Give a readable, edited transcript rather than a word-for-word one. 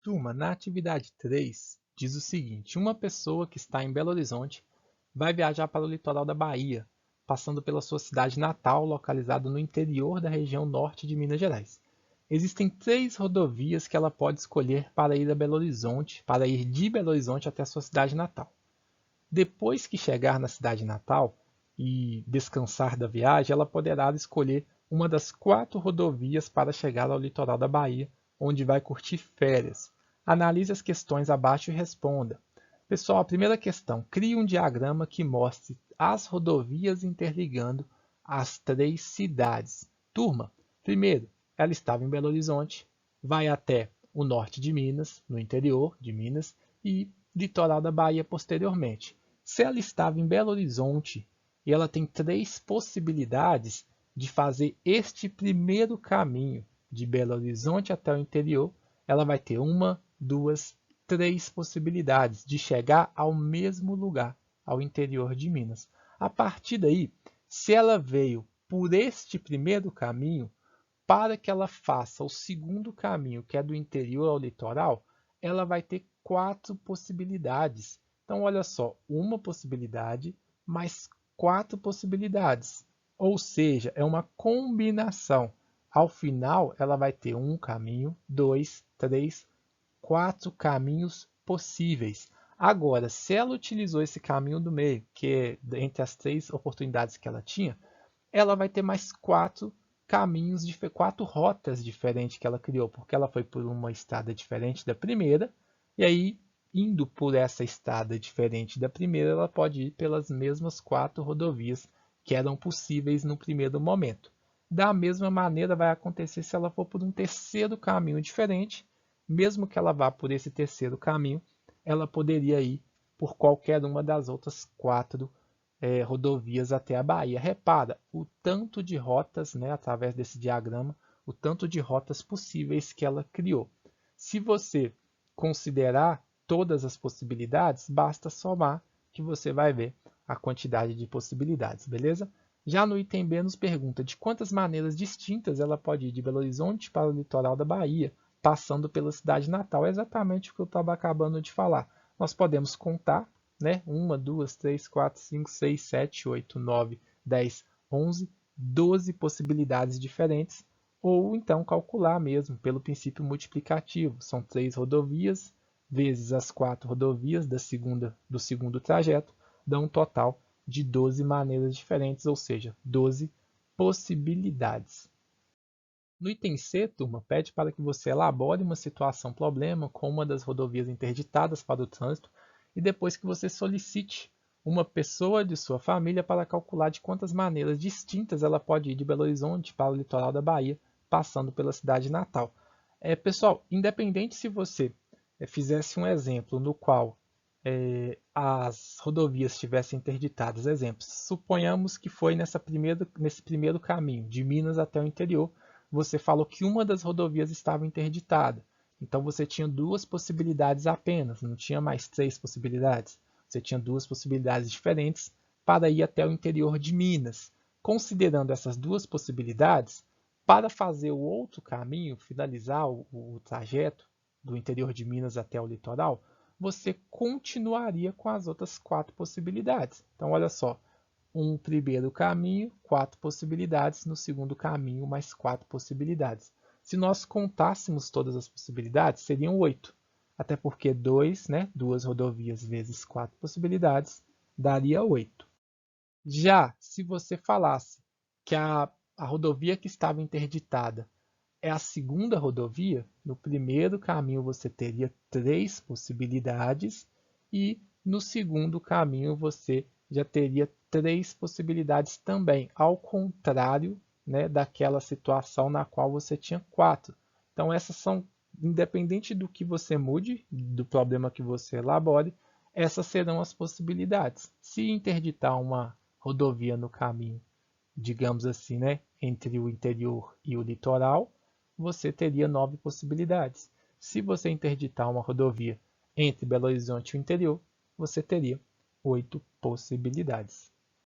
Turma, na atividade 3, diz o seguinte: uma pessoa que está em Belo Horizonte vai viajar para o litoral da Bahia, passando pela sua cidade natal, localizada no interior da região norte de Minas Gerais. Existem 3 rodovias que ela pode escolher para ir a Belo Horizonte, para ir de Belo Horizonte até a sua cidade natal. Depois que chegar na cidade natal e descansar da viagem, ela poderá escolher uma das 4 rodovias para chegar ao litoral da Bahia, onde vai curtir férias. Analise as questões abaixo e responda. Pessoal, a primeira questão: crie um diagrama que mostre as rodovias interligando as 3 cidades. Turma, primeiro, ela estava em Belo Horizonte, vai até o norte de Minas, no interior de Minas, e litoral da Bahia posteriormente. Se ela estava em Belo Horizonte e ela tem 3 possibilidades de fazer este primeiro caminho de Belo Horizonte até o interior, ela vai ter 1, 2, 3 possibilidades de chegar ao mesmo lugar, ao interior de Minas. A partir daí, se ela veio por este primeiro caminho, para que ela faça o segundo caminho, que é do interior ao litoral, ela vai ter 4 possibilidades. Então, olha só, uma possibilidade mais 4 possibilidades. Ou seja, é uma combinação. Ao final, ela vai ter um caminho, 2, 3, 4 caminhos possíveis. Agora, se ela utilizou esse caminho do meio, que é entre as 3 oportunidades que ela tinha, ela vai ter mais 4 caminhos, 4 rotas diferentes que ela criou, porque ela foi por uma estrada diferente da primeira, e aí, indo por essa estrada diferente da primeira, ela pode ir pelas mesmas 4 rodovias que eram possíveis no primeiro momento. Da mesma maneira vai acontecer se ela for por um terceiro caminho diferente, mesmo que ela vá por esse terceiro caminho, ela poderia ir por qualquer uma das outras 4 rodovias até a Bahia. Repara o tanto de rotas, né, através desse diagrama, o tanto de rotas possíveis que ela criou. Se você considerar todas as possibilidades, basta somar que você vai ver a quantidade de possibilidades, beleza? Já no item B nos pergunta de quantas maneiras distintas ela pode ir de Belo Horizonte para o litoral da Bahia, passando pela cidade natal. É exatamente o que eu estava acabando de falar. Nós podemos contar, né? 1, 2, 3, 4, 5, 6, 7, 8, 9, 10, 11, 12 possibilidades diferentes, ou então calcular mesmo pelo princípio multiplicativo. São 3 rodovias vezes as 4 rodovias do segundo trajeto, dão um total de 12 maneiras diferentes, ou seja, 12 possibilidades. No item C, turma, pede para que você elabore uma situação-problema com uma das rodovias interditadas para o trânsito e depois que você solicite uma pessoa de sua família para calcular de quantas maneiras distintas ela pode ir de Belo Horizonte para o litoral da Bahia, passando pela cidade natal. Pessoal, independente se você fizesse um exemplo no qual as rodovias estivessem interditadas, exemplos, suponhamos que foi nesse primeiro caminho, de Minas até o interior, você falou que uma das rodovias estava interditada. Então você tinha 2 possibilidades apenas, não tinha mais 3 possibilidades. Você tinha 2 possibilidades diferentes para ir até o interior de Minas. Considerando essas 2 possibilidades, para fazer o outro caminho, finalizar o trajeto do interior de Minas até o litoral, você continuaria com as outras 4 possibilidades. Então, olha só, um primeiro caminho, 4 possibilidades, no segundo caminho, mais 4 possibilidades. Se nós contássemos todas as possibilidades, seriam 8, até porque 2 rodovias vezes 4 possibilidades, daria 8. Já se você falasse que a rodovia que estava interditada é a segunda rodovia, no primeiro caminho você teria 3 possibilidades e no segundo caminho você já teria 3 possibilidades também, ao contrário, né, daquela situação na qual você tinha 4. Então essas são, independente do que você mude, do problema que você elabore, essas serão as possibilidades. Se interditar uma rodovia no caminho, digamos assim, né, entre o interior e o litoral, você teria 9 possibilidades. Se você interditar uma rodovia entre Belo Horizonte e o interior, você teria 8 possibilidades.